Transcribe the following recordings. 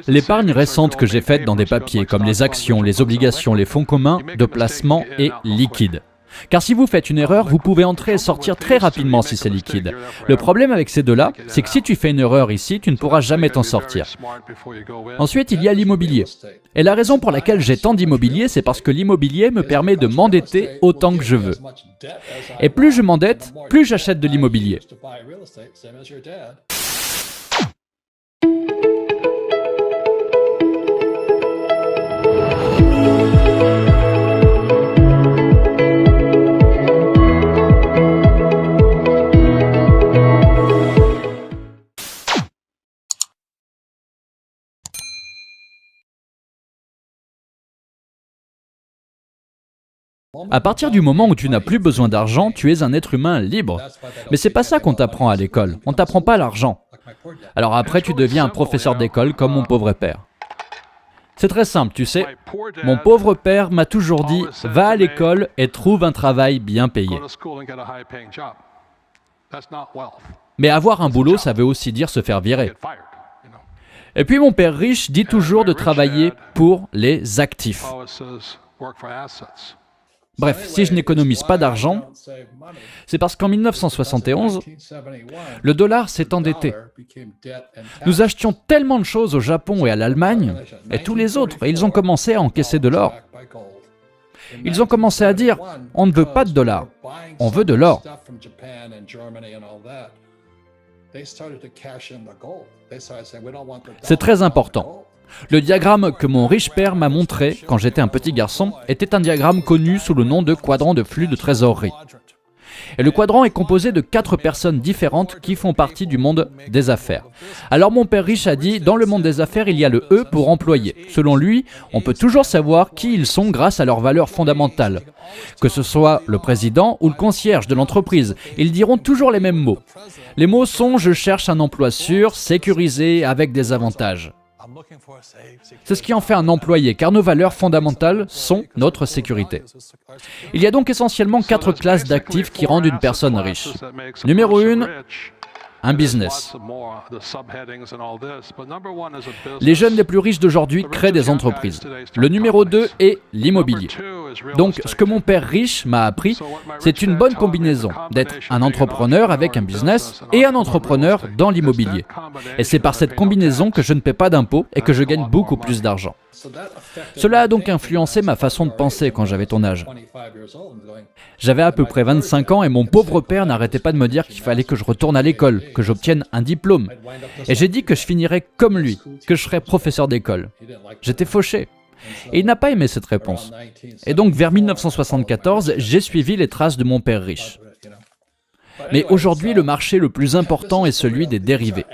L'épargne récente que j'ai faite dans des papiers comme les actions, les obligations, les fonds communs de placement est liquide. Car si vous faites une erreur, vous pouvez entrer et sortir très rapidement si c'est liquide. Le problème avec ces deux-là, c'est que si tu fais une erreur ici, tu ne pourras jamais t'en sortir. Ensuite, il y a l'immobilier. Et la raison pour laquelle j'ai tant d'immobilier, c'est parce que l'immobilier me permet de m'endetter autant que je veux. Et plus je m'endette, plus j'achète de l'immobilier. À partir du moment où tu n'as plus besoin d'argent, tu es un être humain libre. Mais c'est pas ça qu'on t'apprend à l'école. On t'apprend pas l'argent. Alors après, tu deviens un professeur d'école comme mon pauvre père. C'est très simple, tu sais. Mon pauvre père m'a toujours dit « Va à l'école et trouve un travail bien payé ». Mais avoir un boulot, ça veut aussi dire se faire virer. Et puis mon père riche dit toujours de travailler pour les actifs. Bref, si je n'économise pas d'argent, c'est parce qu'en 1971, le dollar s'est endetté. Nous achetions tellement de choses au Japon et à l'Allemagne, et tous les autres, et ils ont commencé à encaisser de l'or. Ils ont commencé à dire, on ne veut pas de dollars, on veut de l'or. C'est très important. Le diagramme que mon riche père m'a montré quand j'étais un petit garçon était un diagramme connu sous le nom de quadrant de flux de trésorerie. Et le quadrant est composé de 4 personnes différentes qui font partie du monde des affaires. Alors mon père riche a dit, dans le monde des affaires, il y a le E pour employé. Selon lui, on peut toujours savoir qui ils sont grâce à leurs valeurs fondamentales. Que ce soit le président ou le concierge de l'entreprise, ils diront toujours les mêmes mots. Les mots sont « je cherche un emploi sûr, sécurisé, avec des avantages ». C'est ce qui en fait un employé, car nos valeurs fondamentales sont notre sécurité. Il y a donc essentiellement 4 classes d'actifs qui rendent une personne riche. Numéro 1, un business. Les jeunes les plus riches d'aujourd'hui créent des entreprises. Le numéro 2 est l'immobilier. Donc, ce que mon père riche m'a appris, c'est une bonne combinaison d'être un entrepreneur avec un business et un entrepreneur dans l'immobilier. Et c'est par cette combinaison que je ne paie pas d'impôts et que je gagne beaucoup plus d'argent. Cela a donc influencé ma façon de penser quand j'avais ton âge. J'avais à peu près 25 ans et mon pauvre père n'arrêtait pas de me dire qu'il fallait que je retourne à l'école, que j'obtienne un diplôme. Et j'ai dit que je finirais comme lui, que je serais professeur d'école. J'étais fauché. Et il n'a pas aimé cette réponse. Et donc vers 1974, j'ai suivi les traces de mon père riche. Mais aujourd'hui, le marché le plus important est celui des dérivés.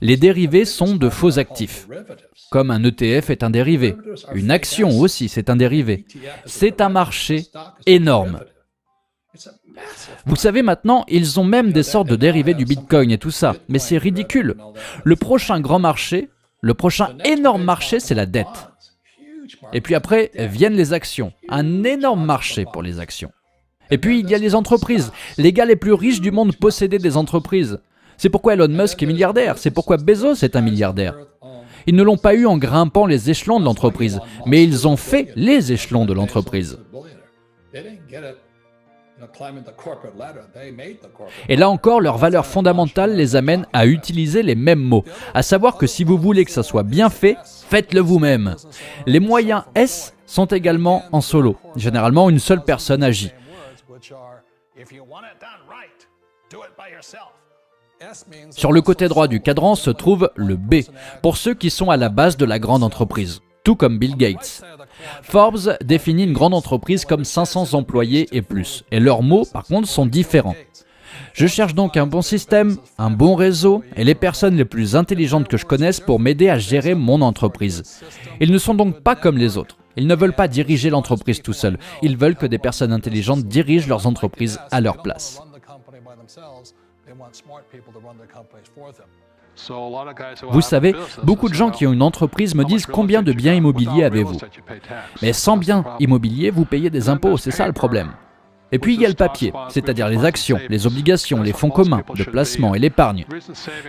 Les dérivés sont de faux actifs. Comme un ETF est un dérivé. Une action aussi, c'est un dérivé. C'est un marché énorme. Vous savez maintenant, ils ont même des sortes de dérivés du Bitcoin et tout ça. Mais c'est ridicule. Le prochain grand marché, le prochain énorme marché, c'est la dette. Et puis après, viennent les actions. Un énorme marché pour les actions. Et puis, il y a les entreprises. Les gars les plus riches du monde possédaient des entreprises. C'est pourquoi Elon Musk est milliardaire. C'est pourquoi Bezos est un milliardaire. Ils ne l'ont pas eu en grimpant les échelons de l'entreprise, mais ils ont fait les échelons de l'entreprise. Et là encore, leurs valeurs fondamentales les amènent à utiliser les mêmes mots. À savoir que si vous voulez que ça soit bien fait, faites-le vous-même. Les moyens S sont également en solo. Généralement, une seule personne agit. Sur le côté droit du cadran se trouve le B, pour ceux qui sont à la base de la grande entreprise, tout comme Bill Gates. Forbes définit une grande entreprise comme 500 employés et plus, et leurs mots, par contre, sont différents. Je cherche donc un bon système, un bon réseau et les personnes les plus intelligentes que je connaisse pour m'aider à gérer mon entreprise. Ils ne sont donc pas comme les autres. Ils ne veulent pas diriger l'entreprise tout seuls. Ils veulent que des personnes intelligentes dirigent leurs entreprises à leur place. Vous savez, beaucoup de gens qui ont une entreprise me disent combien de biens immobiliers avez-vous. Mais sans biens immobiliers, vous payez des impôts, c'est ça le problème. Et puis il y a le papier, c'est-à-dire les actions, les obligations, les fonds communs de placement et l'épargne.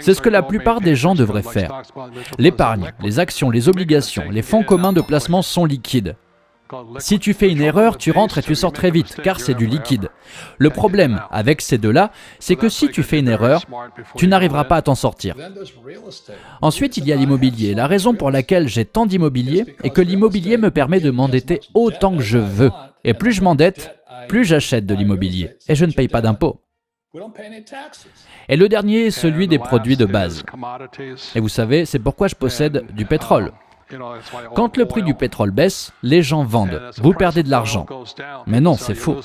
C'est ce que la plupart des gens devraient faire. L'épargne, les actions, les obligations, les fonds communs de placement sont liquides. Si tu fais une erreur, tu rentres et tu sors très vite, car c'est du liquide. Le problème avec ces deux-là, c'est que si tu fais une erreur, tu n'arriveras pas à t'en sortir. Ensuite, il y a l'immobilier. La raison pour laquelle j'ai tant d'immobilier est que l'immobilier me permet de m'endetter autant que je veux. Et plus je m'endette, plus j'achète de l'immobilier. Et je ne paye pas d'impôts. Et le dernier est celui des produits de base. Et vous savez, c'est pourquoi je possède du pétrole. Quand le prix du pétrole baisse, les gens vendent. Vous perdez de l'argent. Mais non, c'est faux.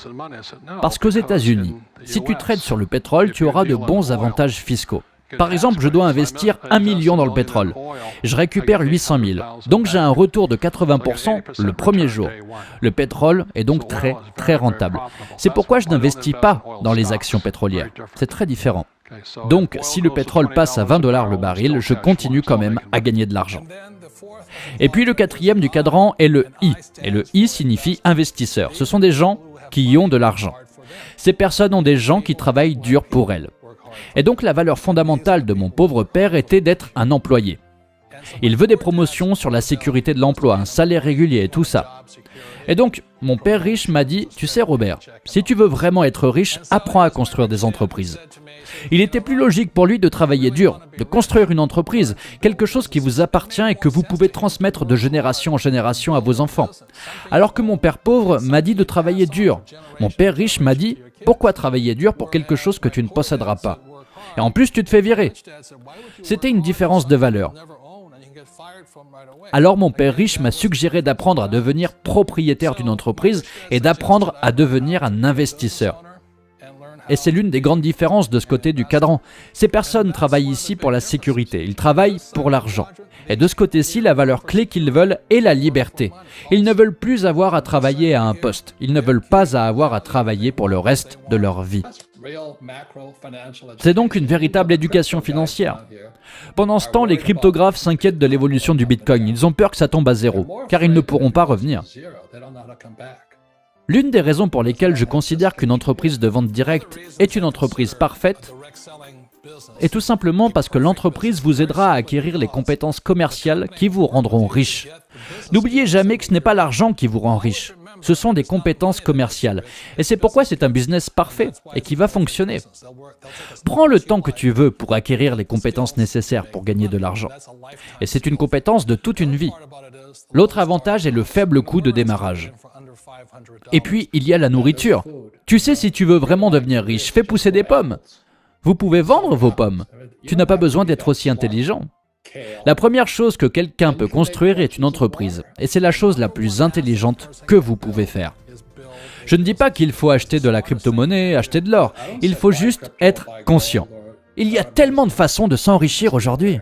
Parce qu'aux États-Unis, si tu trades sur le pétrole, tu auras de bons avantages fiscaux. Par exemple, je dois investir 1 million dans le pétrole. Je récupère 800 000. Donc j'ai un retour de 80% le premier jour. Le pétrole est donc très, très rentable. C'est pourquoi je n'investis pas dans les actions pétrolières. C'est très différent. Donc, si le pétrole passe à 20 $ le baril, je continue quand même à gagner de l'argent. Et puis le quatrième du cadran est le I. Et le I signifie investisseur. Ce sont des gens qui y ont de l'argent. Ces personnes ont des gens qui travaillent dur pour elles. Et donc la valeur fondamentale de mon pauvre père était d'être un employé. Il veut des promotions sur la sécurité de l'emploi, un salaire régulier et tout ça. Et donc, mon père riche m'a dit, tu sais Robert, si tu veux vraiment être riche, apprends à construire des entreprises. Il était plus logique pour lui de travailler dur, de construire une entreprise, quelque chose qui vous appartient et que vous pouvez transmettre de génération en génération à vos enfants. Alors que mon père pauvre m'a dit de travailler dur. Mon père riche m'a dit, pourquoi travailler dur pour quelque chose que tu ne posséderas pas? Et en plus, tu te fais virer. C'était une différence de valeur. Alors mon père riche m'a suggéré d'apprendre à devenir propriétaire d'une entreprise et d'apprendre à devenir un investisseur. Et c'est l'une des grandes différences de ce côté du cadran. Ces personnes travaillent ici pour la sécurité, ils travaillent pour l'argent. Et de ce côté-ci, la valeur clé qu'ils veulent est la liberté. Ils ne veulent plus avoir à travailler à un poste, ils ne veulent pas avoir à travailler pour le reste de leur vie. C'est donc une véritable éducation financière. Pendant ce temps, les cryptographes s'inquiètent de l'évolution du Bitcoin. Ils ont peur que ça tombe à zéro, car ils ne pourront pas revenir. L'une des raisons pour lesquelles je considère qu'une entreprise de vente directe est une entreprise parfaite est tout simplement parce que l'entreprise vous aidera à acquérir les compétences commerciales qui vous rendront riche. N'oubliez jamais que ce n'est pas l'argent qui vous rend riche. Ce sont des compétences commerciales. Et c'est pourquoi c'est un business parfait et qui va fonctionner. Prends le temps que tu veux pour acquérir les compétences nécessaires pour gagner de l'argent. Et c'est une compétence de toute une vie. L'autre avantage est le faible coût de démarrage. Et puis, il y a la nourriture. Tu sais, si tu veux vraiment devenir riche, fais pousser des pommes. Vous pouvez vendre vos pommes. Tu n'as pas besoin d'être aussi intelligent. La première chose que quelqu'un peut construire est une entreprise. Et c'est la chose la plus intelligente que vous pouvez faire. Je ne dis pas qu'il faut acheter de la crypto-monnaie, acheter de l'or. Il faut juste être conscient. Il y a tellement de façons de s'enrichir aujourd'hui.